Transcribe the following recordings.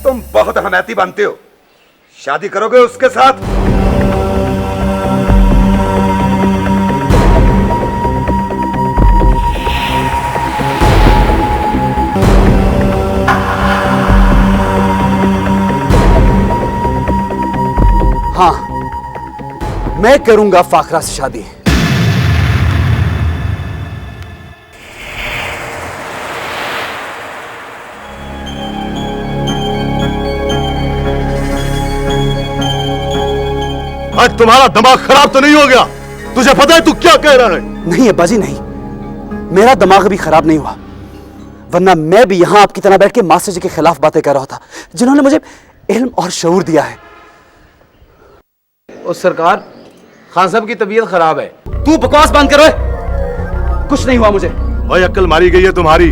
तुम बहुत हमायती बनते हो। शादी करोगे उसके साथ? हाँ, मैं करूंगा फाखरा से शादी। आज तुम्हारा दिमाग खराब तो नहीं हो गया? तुझे पता है तू क्या कह रहा है? नहीं अब्बा जी नहीं, मेरा दिमाग अभी खराब नहीं हुआ, वरना मैं भी यहां आपकी तरह बैठ के मास्टर जी के खिलाफ बातें कर रहा था, जिन्होंने मुझे इल्म और शऊर दिया है। उस सरकार, खान साहब की तबीयत खराब है। तू बकवास बंद करो। कुछ नहीं हुआ मुझे। भाई अक्ल मारी गई है तुम्हारी।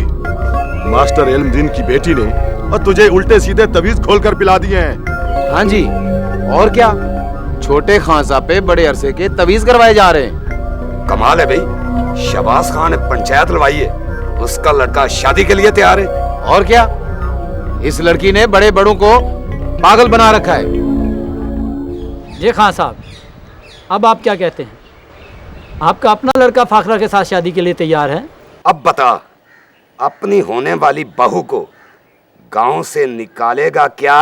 मास्टर इल्मदीन की बेटी ने और तुझे उल्टे सीधे तवीज खोलकर पिला दिए हैं। हाँ जी, और क्या, छोटे खान साहब पे बड़े अरसे के तवीज करवाए जा रहे हैं। कमाल है भाई, शहबाज खान ने पंचायत लड़वाई है, उसका लड़का शादी के लिए तैयार है। और क्या, इस लड़की ने बड़े बड़ों को पागल बना रखा है। जी खान साहब, अब आप क्या कहते हैं? आपका अपना लड़का फाखरा के साथ शादी के लिए तैयार है? अब बता, अपनी होने वाली बहू को गांव से निकालेगा क्या?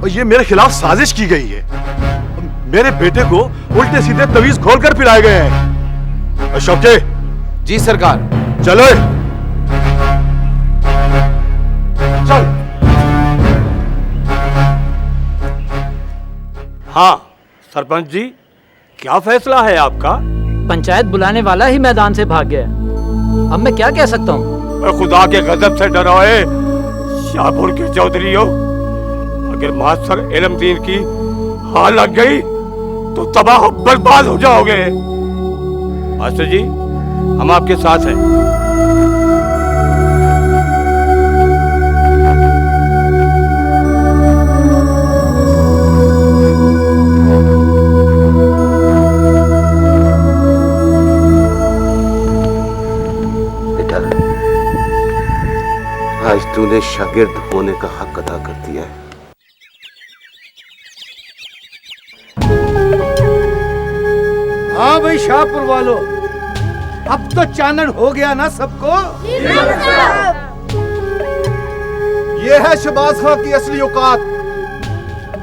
और ये मेरे खिलाफ साजिश की गई है। मेरे बेटे को उल्टे सीधे तवीज खोलकर पिलाए गए हैं। शौके। जी सरकार। चलो चल। हाँ सरपंच जी, क्या फैसला है आपका? पंचायत बुलाने वाला ही मैदान से भाग गया, अब मैं क्या कह सकता हूँ? खुदा के गजब से डराए शाहपुर के चौधरी हो, अगर मास्टर इल्मदीन की हाल लग गई तो तबाह बर्बाद हो जाओगे। मास्टर जी, हम आपके साथ हैं। बेटा, आज तूने शागिर्द होने का हक अदा कर दिया है। हाँ भाई शाहपुर वालों, अब तो चानन हो गया ना सबको? ये है शहबाज खान की असली औकात।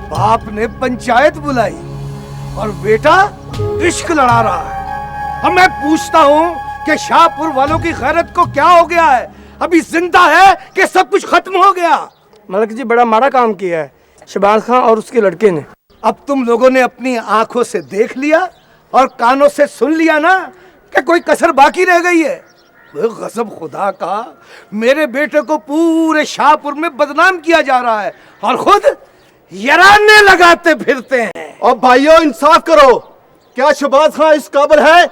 बाप ने पंचायत बुलाई और बेटा इश्क लड़ा रहा है। अब मैं पूछता हूँ कि शाहपुर वालों की गैरत को क्या हो गया है? अभी जिंदा है कि सब कुछ खत्म हो गया? मलिक जी, बड़ा माड़ा काम किया है शहबाज खान और उसके लड़के ने। अब तुम लोगों ने अपनी आंखों से देख लिया और कानों से सुन लिया ना कि कोई कसर बाकी रह गई है। गजब खुदा का, मेरे बेटे को पूरे शाहपुर में बदनाम किया जा रहा है और खुद यराने लगाते फिरते हैं। और भाइयों इंसाफ करो, क्या शहबाज खान इस काबिल है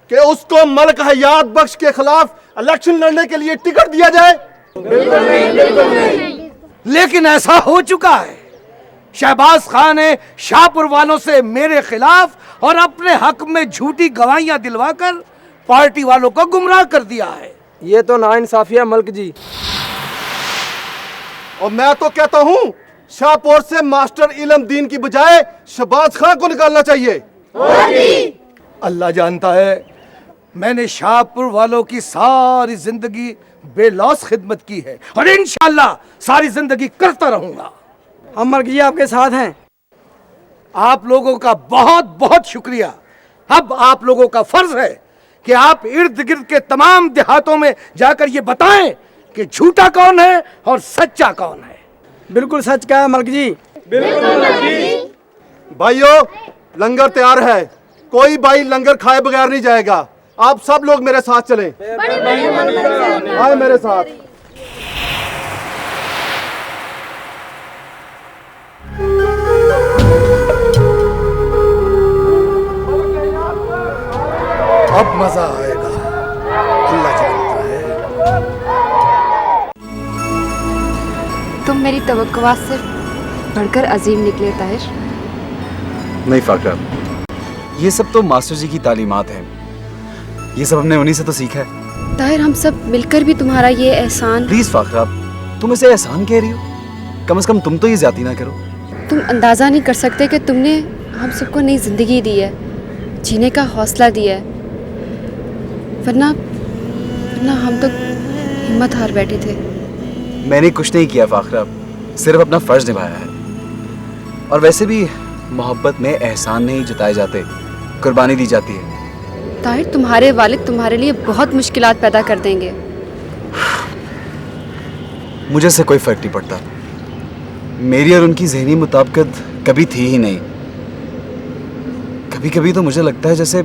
कि उसको मलिक हयात बख्श के खिलाफ इलेक्शन लड़ने के लिए टिकट दिया जाए? बिल्कुल नहीं, बिल्कुल नहीं। लेकिन ऐसा हो चुका है। शहबाज खान ने शाहपुर वालों से मेरे खिलाफ और अपने हक में झूठी गवाहियां दिलवाकर पार्टी वालों को गुमराह कर दिया है। ये तो नाइंसाफी है मलिक जी। और मैं तो कहता हूँ शाहपुर से मास्टर इल्मदीन की बजाय शहबाज खान को निकालना चाहिए। अल्लाह जानता है, मैंने शाहपुर वालों की सारी जिंदगी बेलौस खिदमत की है और इंशाअल्लाह सारी जिंदगी करता रहूंगा। हम मलिक जी आपके साथ हैं। आप लोगों का बहुत बहुत शुक्रिया। अब आप लोगों का फर्ज है कि आप इर्द गिर्द के तमाम देहातों में जाकर ये बताएं कि झूठा कौन है और सच्चा कौन है। बिल्कुल सच कहा मलिक जी। भाइयों लंगर तैयार है, कोई भाई लंगर खाए बगैर नहीं जाएगा। आप सब लोग मेरे साथ चलें। आए मेरे साथ। अब मजा आएगा, अल्लाह जानता है। तुम मेरी तवक्कुआत से बढ़कर अजीम निकले ताहिर। नहीं फाखरा, ये सब तो मास्टर जी की तालीमात है, ये सब हमने उन्हीं से तो सीखा है। ताहिर, हम सब मिलकर भी तुम्हारा ये एहसान। प्लीज फाखरा, तुम इसे एहसान कह रही हो? कम से कम तुम तो ये ज्यादती ना करो। तुम अंदाज़ा नहीं कर सकते कि तुमने हम सबको नई ज़िंदगी दी है, जीने का हौसला दिया है। वरना वरना हम तो हिम्मत हार बैठे थे। मैंने कुछ नहीं किया फाखरा, सिर्फ अपना फर्ज निभाया है। और वैसे भी मोहब्बत में एहसान नहीं जताए जाते, कुर्बानी दी जाती है। ताहिर, तुम्हारे वालिद तुम्हारे लिए बहुत मुश्किलात पैदा कर देंगे। मुझे से कोई फर्क नहीं पड़ता। मेरी और उनकी जहनी मुताबिकत कभी थी ही नहीं। कभी कभी तो मुझे लगता है जैसे।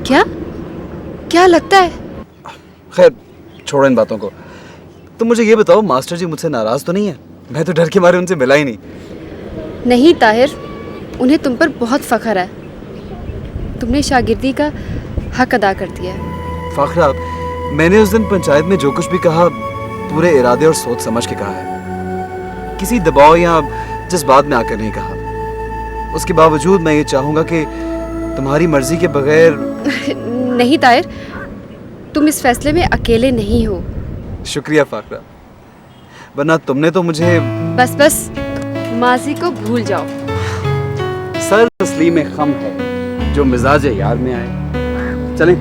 क्या क्या लगता है? खैर छोड़ो इन बातों को। तुम मुझे ये बताओ, मास्टर जी मुझसे नाराज तो नहीं है? मैं तो डर के मारे उनसे मिला ही नहीं। नहीं ताहिर, उन्हें तुम पर बहुत फख्र है। तुमने शागिर्दी का हक अदा कर दिया है। फाखरा, मैंने उस दिन पंचायत में जो कुछ भी कहा पूरे इरादे और सोच समझ के कहा है। किसी दबाव या जज्बात में आकर नहीं कहा। उसके बावजूद मैं ये चाहूँगा कि तुम्हारी मर्जी के बगैर। नहीं ताहिर, तुम इस फैसले में अकेले नहीं हो। शुक्रिया फाखरा, वरना तुमने तो मुझे। बस बस, माजी को भूल जाओ। सर तस्लीम में खम है जो मिजाज यार में आए। चलें।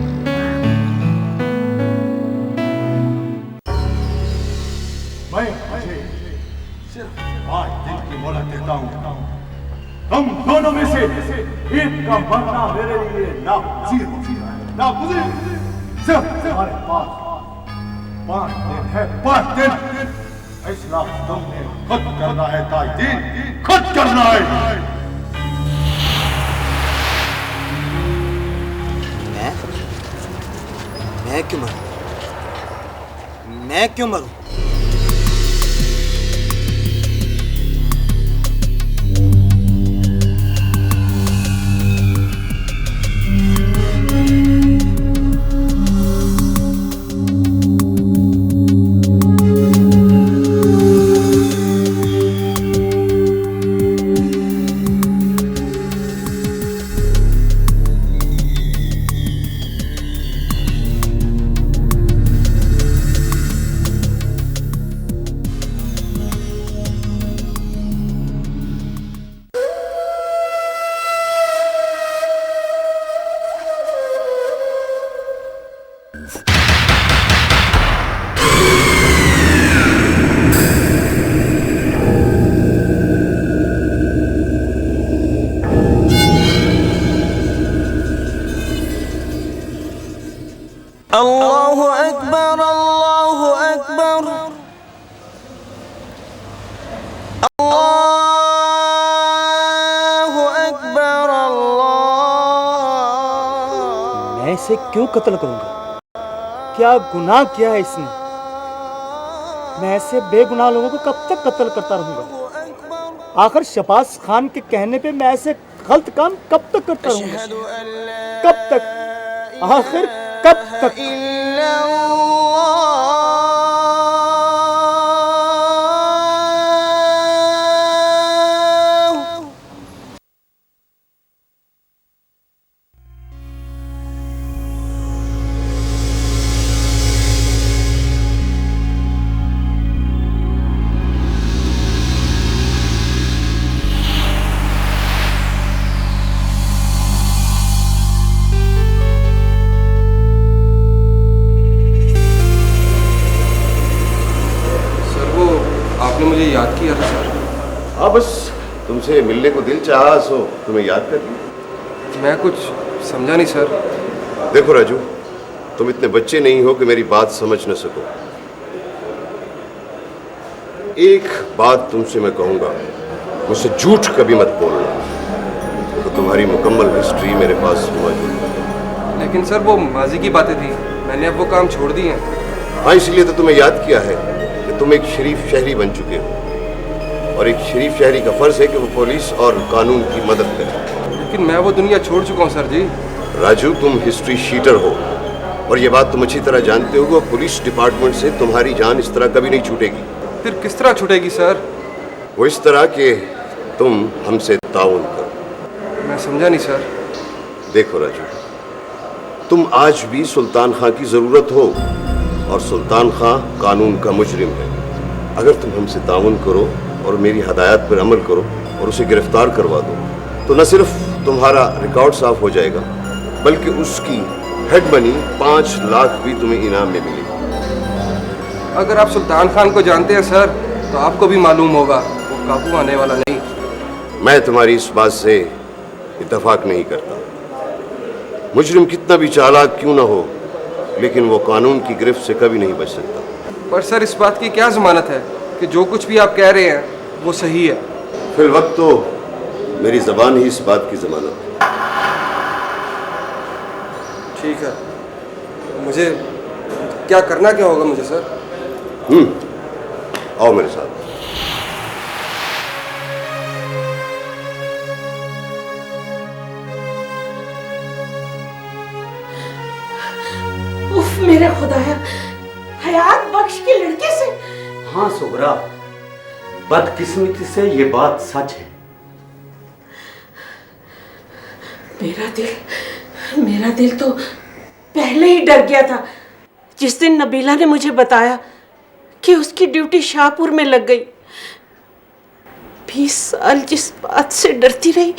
मैं सिर्फ 5 दिन की मोहलत देता हूँ। तुम दोनों में से एक का मरना मेरे लिए नागुज़ीर सिर्फ तुम्हारे पास 5 दिन है। 5 दिन फैसला तुमने खुद करना है ताजुद्दीन, खुद करना है। मैं क्यों मरूं? मैं क्यों मरूं? अल्लाहु अकबर, अल्लाहु अकबर, अल्लाहु अकबर, अल्लाह। मैं इसे क्यों कत्ल करूंगा? क्या गुनाह किया है इसने? मैं ऐसे बेगुनाह लोगों को कब तक कत्ल करता रहूंगा? आखिर शहबाज खान के कहने पे मैं ऐसे गलत काम कब तक करता रहूंगा? कब तक? आखिर कब तक? मुझे याद किया था सर। हाँ, बस तुमसे मिलने को दिल चाहा सो तुम्हें याद कर लिया। मैं कुछ समझा नहीं सर। देखो राजू, तुम इतने बच्चे नहीं हो कि मेरी बात समझ न सको। एक बात तुमसे मैं कहूँगा, मुझसे झूठ कभी मत बोलना, तो तुम्हारी मुकम्मल हिस्ट्री मेरे पास मौजूद है। लेकिन सर वो माजी की बातें थी, मैंने अब वो काम छोड़ दिए हैं। हाँ, इसलिए तो तुम्हें याद किया है कि तुम एक शरीफ शहरी बन चुके हो, और एक शरीफ शहरी का फर्ज है कि वो पुलिस और कानून की मदद करे। लेकिन मैं वो दुनिया छोड़ चुका हूँ सर जी। राजू, तुम हिस्ट्री शीटर हो और ये बात तुम अच्छी तरह जानते हो। पुलिस डिपार्टमेंट से तुम्हारी जान इस तरह कभी नहीं छूटेगी। फिर किस तरह छूटेगी सर? वो इस तरह कि तुम हमसे ताउन करो। मैं समझा नहीं सर। देखो राजू, तुम आज भी सुल्तान खां की जरूरत हो, और सुल्तान खां कानून का मुजरिम है। अगर तुम हमसे ताउन करो और मेरी हदायत पर अमल करो और उसे गिरफ्तार करवा दो, तो न सिर्फ तुम्हारा रिकॉर्ड साफ हो जाएगा, बल्कि उसकी हेड मनी 5 लाख भी तुम्हें इनाम में मिलेगी। अगर आप सुल्तान खान को जानते हैं सर, तो आपको भी मालूम होगा वो काबू आने वाला नहीं। मैं तुम्हारी इस बात से इत्तेफाक नहीं करता। मुजरिम कितना भी चालाक क्यों ना हो, लेकिन वो कानून की गिरफ्त से कभी नहीं बच सकता। पर सर इस बात की क्या जमानत है कि जो कुछ भी आप कह रहे हैं वो सही है? फिल वक्त तो मेरी जबान ही इस बात की जमानत है। ठीक है, मुझे क्या करना क्या होगा मुझे सर? आओ मेरे साथ। उफ मेरे खुदाया, हयात बख्श के लड़के से। हाँ सुगरा, बदकिस्मती से ये बात सच है। मेरा दिल तो पहले ही डर गया था जिस दिन नबीला ने मुझे बताया कि उसकी ड्यूटी शाहपुर में लग गई। 20 साल जिस बात से डरती रही,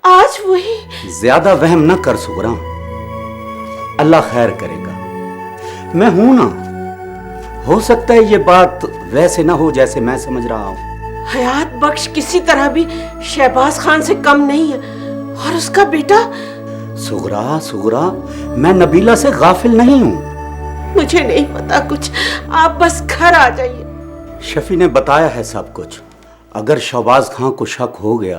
आज वही। ज्यादा वहम न कर सुगरा, अल्लाह खैर करेगा। मैं हूं ना, हो सकता है ये बात वैसे ना हो जैसे मैं समझ रहा हूं। हयात बख्श किसी तरह भी शहबाज खान से कम नहीं है, और उसका बेटा। सुगरा, मैं नबीला से गाफिल नहीं हूं। मुझे नहीं पता कुछ, आप बस घर आ जाइए। शफी ने बताया है सब कुछ। अगर शहबाज खान को शक हो गया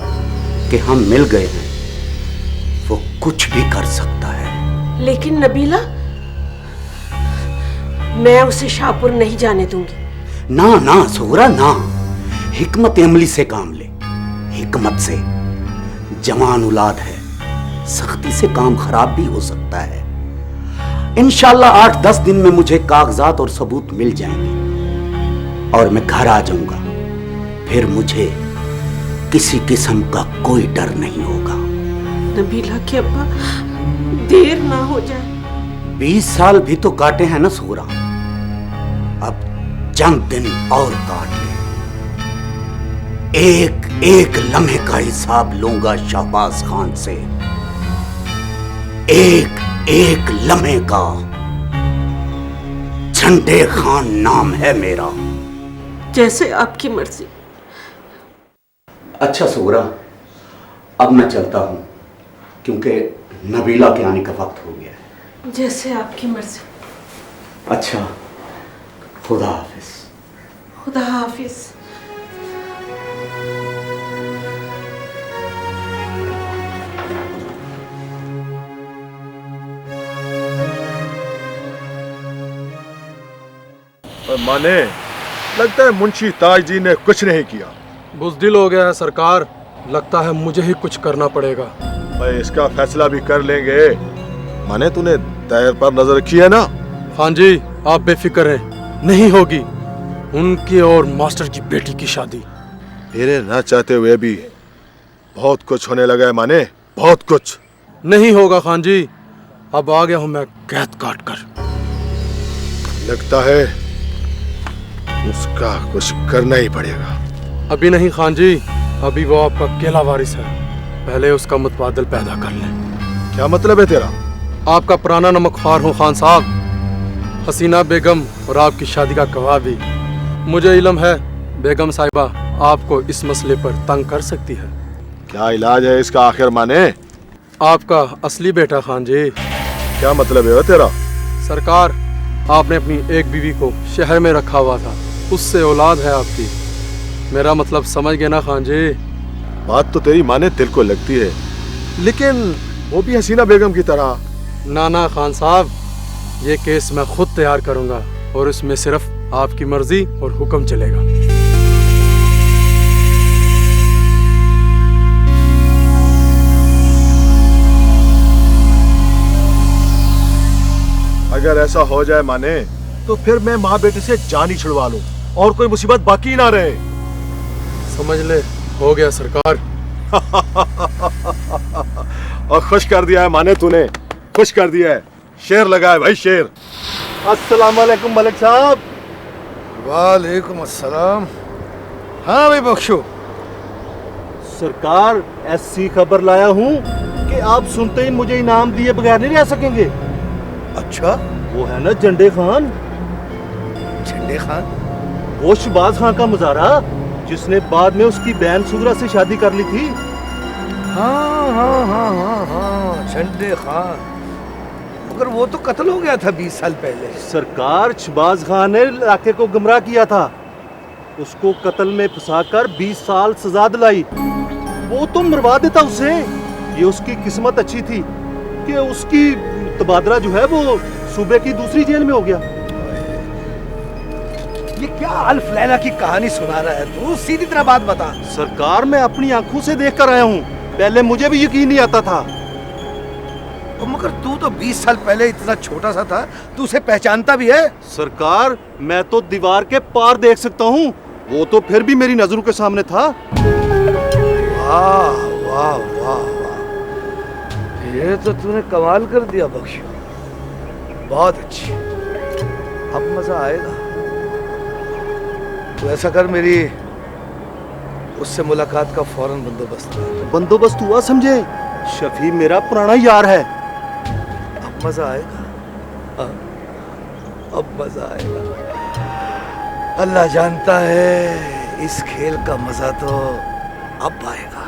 कि हम मिल गए हैं, वो कुछ भी कर सकता है। लेकिन नबीला, मैं उसे शाहपुर नहीं जाने दूंगी। ना सुगरा ना, हिकमत अमली से काम ले, हिकमत से। जवान औलाद है, सख्ती से काम खराब भी हो सकता है। इंशाल्लाह 8-10 दिन में मुझे कागजात और सबूत मिल जाएंगे और मैं घर आ जाऊंगा। फिर मुझे किसी किस्म का कोई डर नहीं होगा। नबीला के अब्बा, देर ना हो जाए। 20 साल भी तो काटे हैं ना सुगरा, अब चंद दिन और काट ले। एक लम्हे का हिसाब लूंगा शहबाज खान से, एक लम्हे का। झंडे खान नाम है मेरा। जैसे आपकी मर्जी। अच्छा सुगरा, अब मैं चलता हूं क्योंकि नबीला के आने का वक्त हो गया है। जैसे आपकी मर्जी। अच्छा, खुदा हाफिज। खुदा हाफिज। माने लगता है मुंशी ताजदीन ने कुछ नहीं किया। बुज़दिल हो गया है सरकार, लगता है मुझे ही कुछ करना पड़ेगा। भाई इसका फैसला भी कर लेंगे। माने तूने दायर पर नजर रखी है ना? खान जी आप बेफिक्र हैं, नहीं होगी उनकी और मास्टर की बेटी की शादी। मेरे न चाहते हुए भी बहुत कुछ होने लगा है माने, बहुत कुछ। नहीं होगा खान जी, अब आ गया हूं मैं कैद काट कर। लगता है उसका कुछ करना ही पड़ेगा। अभी नहीं खान जी, अभी वो आपका अकेला वारिस है, पहले उसका मुतबादल पैदा कर लें। क्या मतलब है तेरा? आपका पुराना नमकख्वार हूँ खान साहब, हसीना बेगम और आपकी शादी का गवाह भी। मुझे इल्म है बेगम साहिबा आपको इस मसले पर तंग कर सकती है। क्या इलाज है इसका आखिर माने? आपका असली बेटा खान जी। क्या मतलब है तेरा? सरकार, आपने अपनी एक बीवी को शहर में रखा हुआ था, उससे औलाद है आपकी। मेरा मतलब समझ गए ना खान जी? बात तो तेरी माने दिल को लगती है, लेकिन वो भी हसीना बेगम की तरह। ना खान साहब, ये केस मैं खुद तैयार करूंगा और इसमें सिर्फ आपकी मर्जी और हुक्म चलेगा। अगर ऐसा हो जाए माने, तो फिर मैं माँ बेटे से जान ही छुड़वा लूं और कोई मुसीबत बाकी ना रहे। समझ ले, हो गया सरकार। और खुश कर दिया है माने, तूने खुश कर दिया है। शेर लगा है भाई, शेर। अस्सलाम वालेकुम मलिक साहब। वालेकुम अस्सलाम। हाँ भाई बख्शो। सरकार ऐसी खबर लाया हूँ कि आप सुनते ही मुझे इनाम दिए बगैर नहीं रह सकेंगे। अच्छा? वो है ना झंडे खान। झंडे खान? वो शहबाज खान का मुजारा जिसने बाद में उसकी बहन सुगरा से शादी कर ली थी। हाँ हाँ हाँ हाँ हाँ, झंडे खान। मगर वो तो कत्ल हो गया था 20 साल पहले। सरकार, शहबाज खान ने इलाके को गुमराह किया था, उसको कत्ल में फंसाकर 20 साल सजा दिलाई। वो तो मरवा देता उसे। ये उसकी किस्मत अच्छी थी कि उसकी तबादला जो है वो सूबे की दूसरी जेल में हो गया। ये क्या अल्फ लैला की कहानी सुना रहा है तू? सीधी तरह बात बता। सरकार, मैं अपनी आंखों से देख कर आया हूँ। पहले मुझे भी यकीन नहीं आता था। मगर तू तो 20 साल पहले इतना छोटा सा था, तू उसे पहचानता भी है? सरकार, मैं तो दीवार के पार देख सकता हूँ, वो तो फिर भी मेरी नजरों के सामने था। वाह वाह वाह वाह, ये तो तूने कमाल कर दिया बख्शो। बहुत अच्छी, अब मजा आएगा। तो ऐसा कर, मेरी उससे मुलाकात का फौरन बंदोबस्त कर। बंदोबस्त हुआ समझे? शफी मेरा पुराना यार है। अब मजा आएगा। हाँ, अब मजा आएगा। अल्लाह जानता है इस खेल का मजा तो अब आएगा।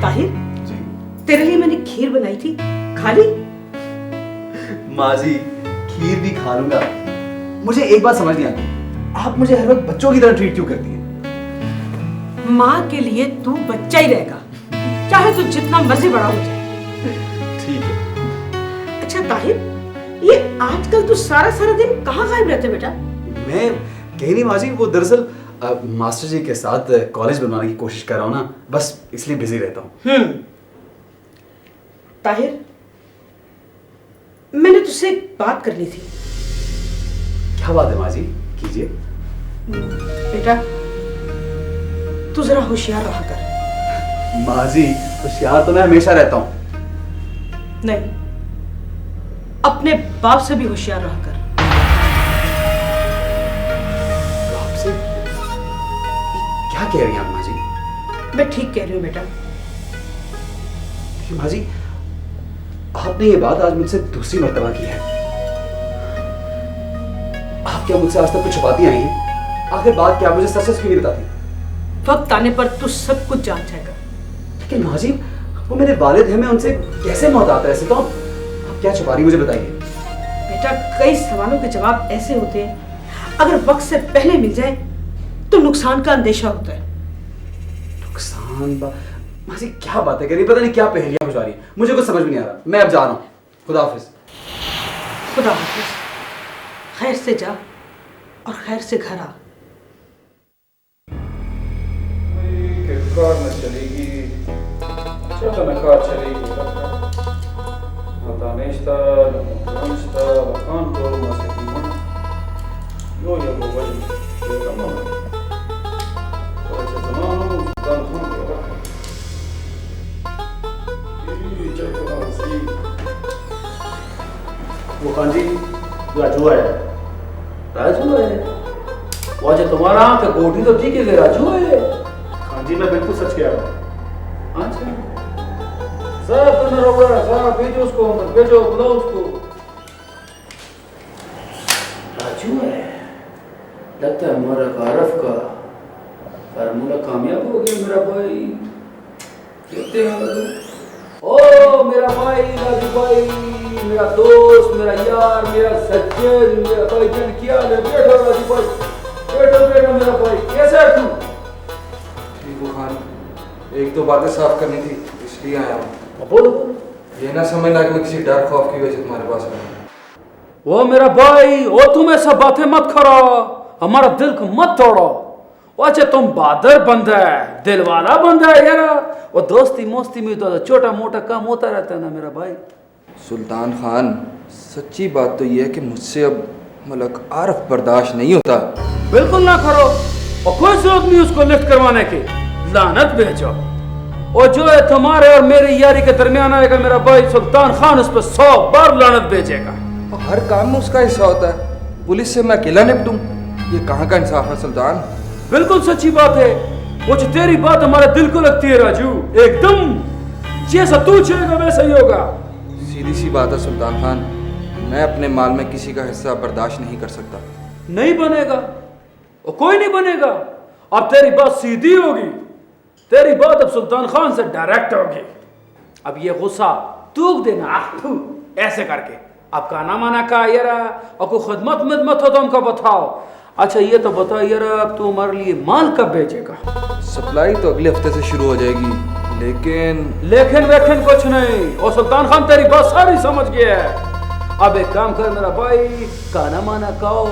ताहिर जी, तेरे लिए मैंने खीर बनाई थी, खा ली? माँ जी, खीर भी खा लूंगा। मुझे एक बात समझ नहीं आती, आप मुझे हर वक्त बच्चों की तरह ट्रीट क्यों करती हैं? माँ के लिए तू बच्चा ही रहेगा, चाहे तू जितना मर्जी बड़ा हो जाए। ठीक है। अच्छा ताहिर, ये आजकल तू सारा सारा दिन कहाँ गायब रहते बेटा? मैं कहीं नहीं माँ जी, वो दरअसल मास्टर जी के साथ कॉलेज बनवाने की कोशिश कर रहा हूँ ना, बस इसलिए बिजी रहता हूँ। ताहिर, मैंने तुझसे एक बात करनी थी। क्या बात है माँ जी? कीजिए। बेटा, तू जरा होशियार रहा कर। माँ जी, होशियार तो मैं हमेशा रहता हूँ। नहीं, अपने बाप से भी होशियार रहा कर। बाप से? क्या कह रही हैं आप माँ जी? मैं ठीक कह रही हूँ बेटा। माँ जी, आपने ये बात आज मुझसे दूसरी मर्तबा की है। आप क्या मुझसे आज तक कुछ छुपाती आई हैं? आखिर बात क्या, मुझे सच सच क्यों नहीं बताती? वक्त आने पर तू सब कुछ जान जाएगा। लेकिन माँ जी, वो मेरे वालिद हैं, मैं उनसे कैसे मोहतात रह सकता हूँ? आप क्या छुपा रही, मुझे बताइए। बेटा, कई सवालों के जवाब ऐसे होते हैं, अगर वक्त से पहले मिल जाए तो नुकसान का अंदेशा होता है। नुकसान? माँ जी, क्या बातें कर रही, पता नहीं क्या पहेलियां बुझा रही हैं, मुझे कुछ समझ में नहीं आ रहा। मैं अब जा रहा हूँ। खुदा हाफिज। खुदा हाफिज। खैर से जा और खैर से घर आ। कार न चलेगी, चलो न कार चलेगी। दानिश्ता, दानिश्ता, खान को मस्ती में यो ये वो वही देखा ना। तो ऐसे ज़मानों दान खान के रहा। ये चलो सी। वो खान जी, राजू है। राजू है। वो जो तुम्हारा आँख गोटी तो ठीक है, राजू है। हाँ जी, मैं बिल्कुल सच कह रहा हूँ। अच्छा, साहब तो न रोक रहा, साहब भेजो उसको, मत भेजो, बुलाओ उसको। राजू है, लगता है हमारा कारफ का फार्मूला कामयाब हो गया मेरा भाई। देखते हैं। ओ मेरा भाई राजू भाई, मेरा दोस्त, मेरा यार, मेरा सज्जन, मेरा भाईजान, क्या हाल है? बैठो राजू भाई, बैठो बैठो मेरा भाई, कैसा है तू? ठीक हो खान, एक दो बातें साफ करनी थी, इसलिए आया हूँ। बोलो। ये ना समझना कि मैं किसी डर खौफ की वजह से तुम्हारे पास आया। ओ मेरा भाई, ओ तुम ऐसा बातें मत करो, हमारा दिल को मत तोड़ो। अच्छा तुम बहादुर बंदा है, दिल वाला बंदा है यार। वो दोस्ती मोस्ती में तो छोटा मोटा काम होता रहता है ना मेरा भाई। सुल्तान खान, सच्ची बात तो ये है कि मुझसे अब मलक आरफ बर्दाश्त नहीं होता। बिल्कुल ना करो, और कोई जरूरत नहीं उसको लिफ्ट करवाने की। लानत भेजो। और जो है तुम्हारे और मेरी यारी के दरमियान आएगा मेरा भाई सुल्तान खान, उस पर 100 बार लानत भेजेगा। हर काम में उसका हिस्सा होता है। पुलिस से मैं अकेला निपटूं? ये कहाँ का इंसाफ है सुल्तान? बिल्कुल सच्ची बात है। वो जो तेरी बात हमारे दिल को लगती है राजू, एकदम जैसा तू चाहेगा वैसा ही होगा। सीधी सी बात है सुल्तान खान, मैं अपने माल में किसी का हिस्सा बर्दाश्त नहीं कर सकता। नहीं बनेगा और कोई नहीं बनेगा। अब तेरी बात सीधी होगी, तेरी बात अब सुल्तान खान से डायरेक्ट होगी। अब ये गुस्सा तूक देना ऐसे करके। अब काना माना का यारा और कोई खदमत मत हो तो हमको बताओ। अच्छा ये तो बताओ यार, अब तू हमारे लिए माल कब बेचेगा? सप्लाई तो अगले हफ्ते से शुरू हो जाएगी, लेकिन वेखन कुछ नहीं। और सुल्तान खान तेरी बात सारी समझ गया है। अब एक काम कर मेरा भाई, काना माना खाओ,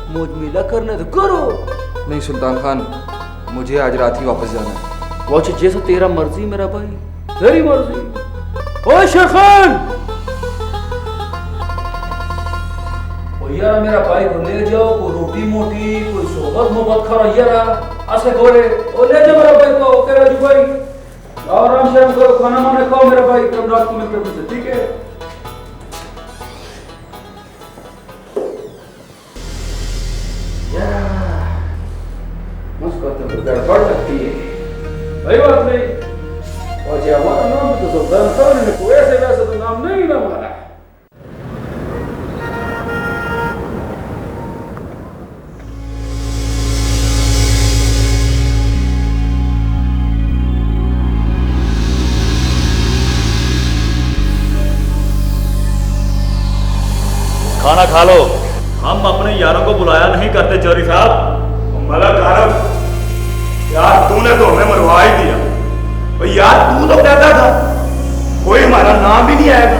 मुझ मिला करने तो करो। नहीं सुल्तान खान, मुझे आज रात ही वापस जाना है। वो जैसा तेरा मर्जी मेरा भाई, तेरी मर्जी। ओ शेखान, यार मेरा भाई को ले जाओ, कोई रोटी मोटी, कोई सोबत मोहब्बत खा यार ऐसे गोरे। ओ ले जाओ मेरा भाई को, ओके राजू भाई, और आराम से करो, खाना माना खाओ मेरा भाई। कल रात को मिलते हैं, ठीक है? मुझको गड़बड़ लगती है, कोई बात नहीं। और जो हमारा नाम तो सुल्तान खान ने कोई ऐसे वैसे तो नाम नहीं ना मारा। खाना खा लो। हम अपने यारों को बुलाया नहीं करते चौधरी साहब। मलक आरब, यार तूने तो हमें मरवा ही दिया। और यार तू तो कहता था कोई हमारा नाम भी नहीं आएगा,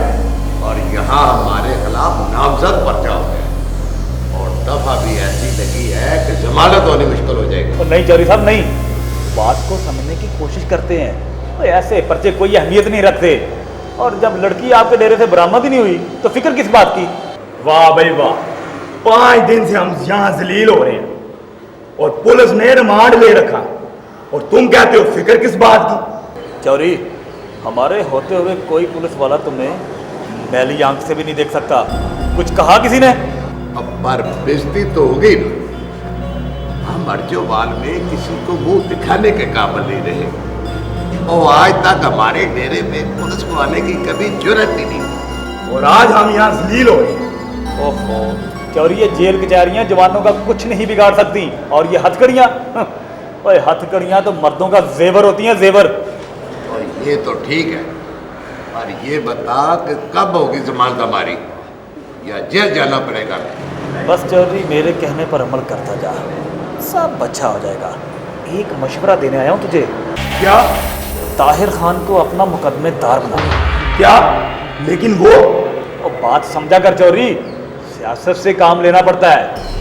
और यहाँ हमारे खिलाफ नामजद पर्चा हो गया और दफा भी ऐसी लगी है कि जमानत होनी मुश्किल हो जाएगी। नहीं चौधरी साहब नहीं, बात को समझने की कोशिश करते हैं। तो ऐसे पर्चे कोई अहमियत नहीं रखते। और जब लड़की आपके डेरे से बरामद ही नहीं हुई तो फिक्र किस बात की? वाह भाई वाह, 5 दिन से हम यहाँ जलील हो रहे हैं और पुलिस ने रिमांड ले रखा, और तुम कहते हो फिक्र किस बात की? चौधरी, हमारे होते हुए कोई पुलिस वाला तुम्हें मैली आंख से भी नहीं देख सकता। कुछ कहा किसी ने? अब पर बेइज्जती तो होगी ना। हम अर्जोवाल में किसी को मुंह दिखाने के काबिल नहीं रहे, और आज तक हमारे डेरे में पुलिस को आने की कभी जरूरत ही नहीं, और आज हम यहाँ जलील हो रहे हैं। ओहो चौधरी, ये जेल कचहरियां जवानों का कुछ नहीं बिगाड़ सकती, और ये हथकड़ियां, ओए हथकड़ियां तो मर्दों का जेवर होती हैं, जेवर। और ये तो ठीक है, और ये बता कि कब होगी जमानत हमारी, या जेल जाना पड़ेगा? बस चौधरी मेरे कहने पर अमल करता जा, सब अच्छा हो जाएगा। एक मशवरा देने आया हूँ तुझे। क्या? ताहिर खान को अपना मुकदमेदार बना। क्या? लेकिन वो बात समझा कर चौधरी, सियासत से काम लेना पड़ता है।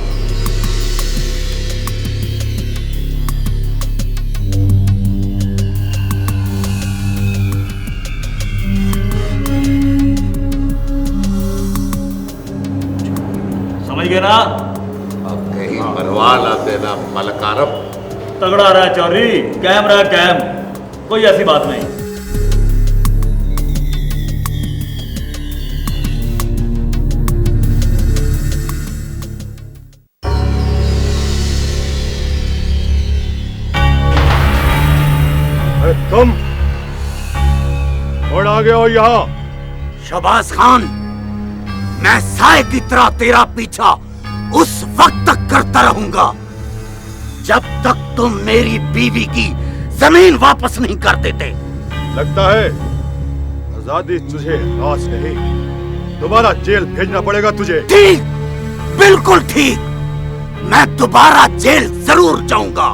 समझ गए ना? अब कहीं मरवा ना देना मलक आरब। तगड़ा रहा चौधरी, कैम रहा कैम, कोई ऐसी बात नहीं। तुम कौन आ गए हो यहाँ? शबाज खान, मैं साए की तरह तेरा पीछा उस वक्त तक करता रहूंगा जब तक तुम मेरी बीवी की जमीन वापस नहीं कर देते। लगता है आजादी तुझे रास नहीं, दोबारा जेल भेजना पड़ेगा तुझे। ठीक, बिल्कुल ठीक। मैं दोबारा जेल जरूर जाऊंगा,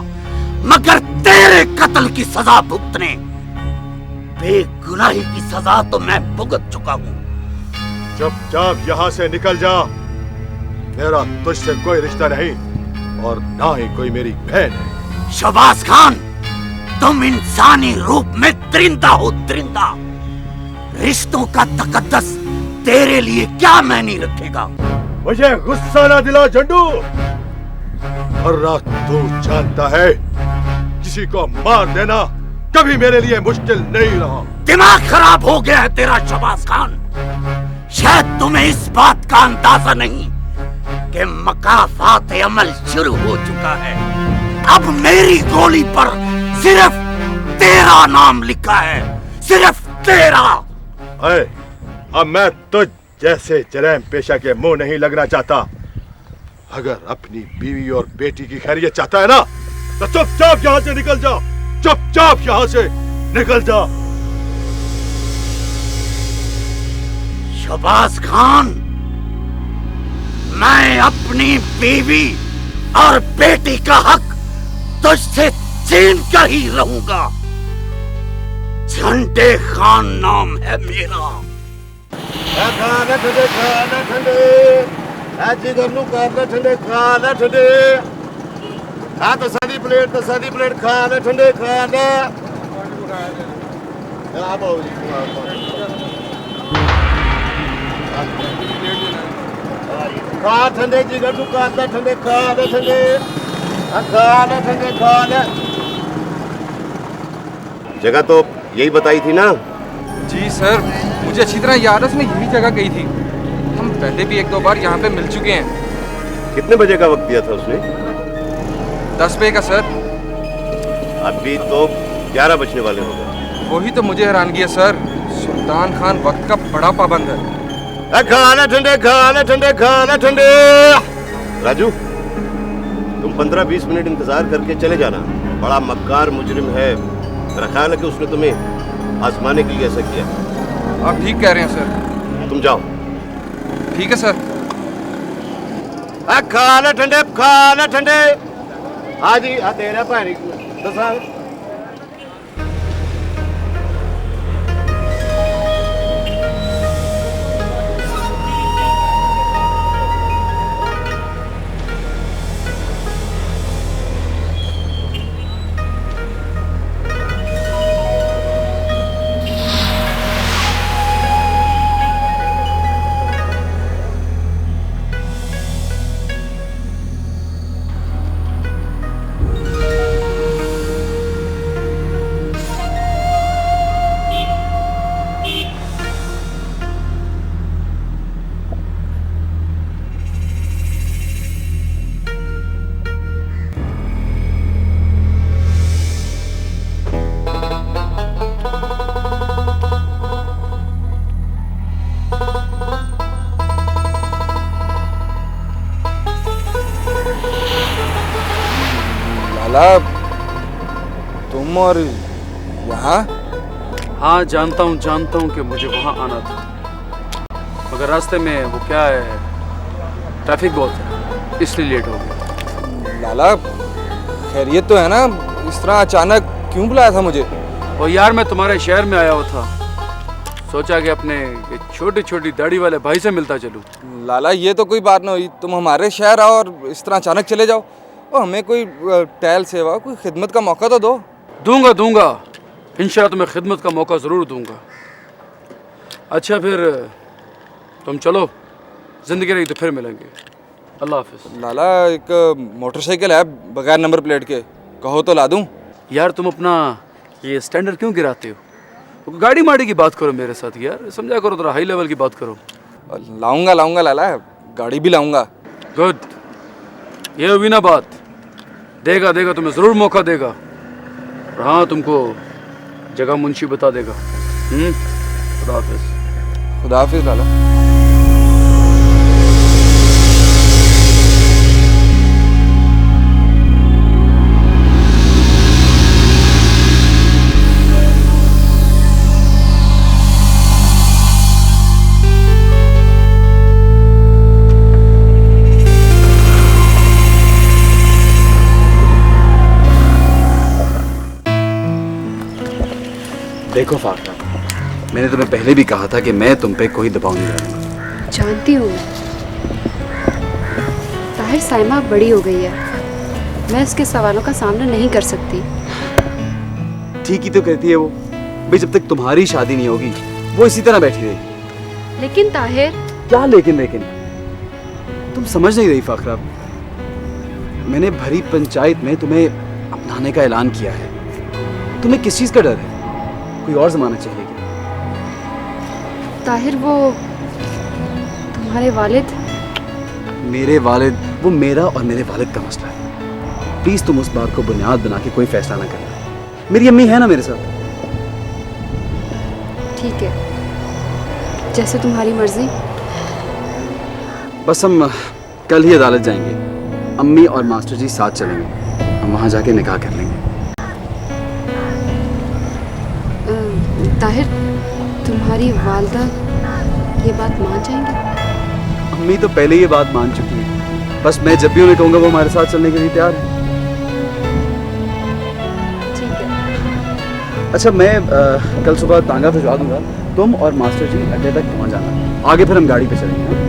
मगर तेरे कत्ल की सजा भुगतने। बेगुनाही की सजा तो मैं भुगत चुका हूँ। चुपचाप यहाँ से निकल जा। मेरा तुझसे कोई रिश्ता नहीं, और ना ही कोई मेरी बहन है। शबाज खान, तुम इंसानी रूप में दरिंदा हो, दरिंदा। रिश्तों का तकद्दस तेरे लिए क्या मायने रखेगा? मुझे गुस्सा ना दिला झंडू। और तू जानता है किसी को मार देना कभी मेरे लिए मुश्किल नहीं रहा। दिमाग खराब हो गया है तेरा शबाज खान। शायद तुम्हें इस बात का अंदाजा नहीं कि मकाफात अमल शुरू हो चुका है। अब मेरी गोली पर सिर्फ तेरा नाम लिखा है, सिर्फ तेरा। अब मैं तो जैसे जरैम पेशा के मुंह नहीं लगना चाहता। अगर अपनी बीवी और बेटी की खैरियत चाहता है ना, तो चुपचाप यहाँ से निकल जा, चुपचाप यहाँ से निकल जा। शहबाज खान, मैं अपनी बीवी और बेटी का हक तुझसे छीन कर ही रहूंगा। झंडे खान नाम है मेरा। खाना ठंडे, खाना ठंडे, ऐसी घर नू करना ठंडे, खाना ठंडे। हाँ तो सादी प्लेट खाना ठंडे, खाना। खा ठंडे जिगर नू करना ठंडे, खाना ठंडे, खाना ठंडे, खाना। जगह तो यही बताई थी ना? जी सर, मुझे अच्छी तरह याद है, उसने यही जगह कही थी। हम पहले भी 1-2 बार यहाँ पे मिल चुके हैं। कितने बजे का वक्त दिया था उसने? 10 बजे का सर। अभी तो 11 बजने वाले हो गए। वही तो मुझे हैरानगी है सर, सुल्तान खान वक्त का बड़ा पाबंद है। खाना ठंडे, खाना ठंडे, खाना ठंडे। राजू, तुम 15-20 मिनट इंतजार करके चले जाना। बड़ा मक्कार मुजरिम है, मेरा ख्याल है कि उसने तुम्हें आजमाने के लिए ऐसा किया। आप ठीक कह रहे हैं सर। तुम जाओ। ठीक है सर। खाना ठंडे, खाना ठंडे। हाँ जी, हाँ तेरा पानी दसा। लाला, तुम और यहाँ? हाँ जानता हूँ कि मुझे वहाँ आना था, मगर रास्ते में वो क्या है, ट्रैफिक बहुत है, इसलिए लेट हो गया। लाला, खैरियत तो है ना? इस तरह अचानक क्यों बुलाया था मुझे? और यार मैं तुम्हारे शहर में आया हुआ था, सोचा कि अपने छोटी छोटी दाढ़ी वाले भाई से मिलता चलूं। लाला, ये तो कोई बात ना हुई। तुम हमारे शहर आओ और इस तरह अचानक चले जाओ। और हमें कोई टहल सेवा, कोई खिदमत का मौका तो दो। दूंगा इंशाअल्लाह तुम्हें खिदमत का मौका ज़रूर दूंगा। अच्छा फिर तुम चलो, ज़िंदगी रही तो फिर मिलेंगे। अल्लाह हाफिज़। लाला, एक मोटरसाइकिल है बगैर नंबर प्लेट के, कहो तो ला दूं? यार तुम अपना ये स्टैंडर्ड क्यों गिराते हो? गाड़ी माड़ी की बात करो मेरे साथ यार, समझा करो, थोड़ा हाई लेवल की बात करो। लाऊंगा लाला, गाड़ी भी लाऊंगा। गुड, ये हुई ना बात। देगा तुम्हें ज़रूर मौका देगा। और हाँ, तुमको जगह मुंशी बता देगा। खुदा हाफिज़। खुदा हाफिज़ लाला। देखो फाखरा, मैंने तुम्हें पहले भी कहा था कि मैं तुम पे कोई दबाव नहीं डालूंगा। जानती हूँ मैं। ताहिर, साइमा अब बड़ी हो गई है, मैं इसके सवालों का सामना नहीं कर सकती। ठीक ही तो कहती है वो। भाई जब तक तुम्हारी शादी नहीं होगी वो इसी तरह बैठी रहेगी। लेकिन ताहिर। क्या लेकिन? तुम समझ नहीं रही फाखरा। मैंने भरी पंचायत में तुम्हें अपनाने का ऐलान किया है। तुम्हें किस चीज का डर है? कोई और जमाना चाहिए क्या? ताहिर, वो तुम्हारे वालिद? मेरे वालिद, वो मेरा और मेरे वालिद का मसला है। प्लीज तुम उस बात को बुनियाद बना के कोई फैसला ना करना। मेरी अम्मी है ना मेरे साथ। ठीक है, जैसे तुम्हारी मर्जी। बस हम कल ही अदालत जाएंगे। अम्मी और मास्टर जी साथ चलेंगे। हम वहां जाके निकाह कर लेंगे। ताहिर, तुम्हारी वालदा ये बात मान जाएंगी? अम्मी तो पहले ये बात मान चुकी है। बस मैं जब भी उन्हें कहूंगा वो हमारे साथ चलने के लिए तैयार है। ठीक है। अच्छा, मैं कल सुबह तांगा भिजवा दूंगा। तुम और मास्टर जी अड्डे तक पहुंच जाना। आगे फिर हम गाड़ी पे चलेंगे।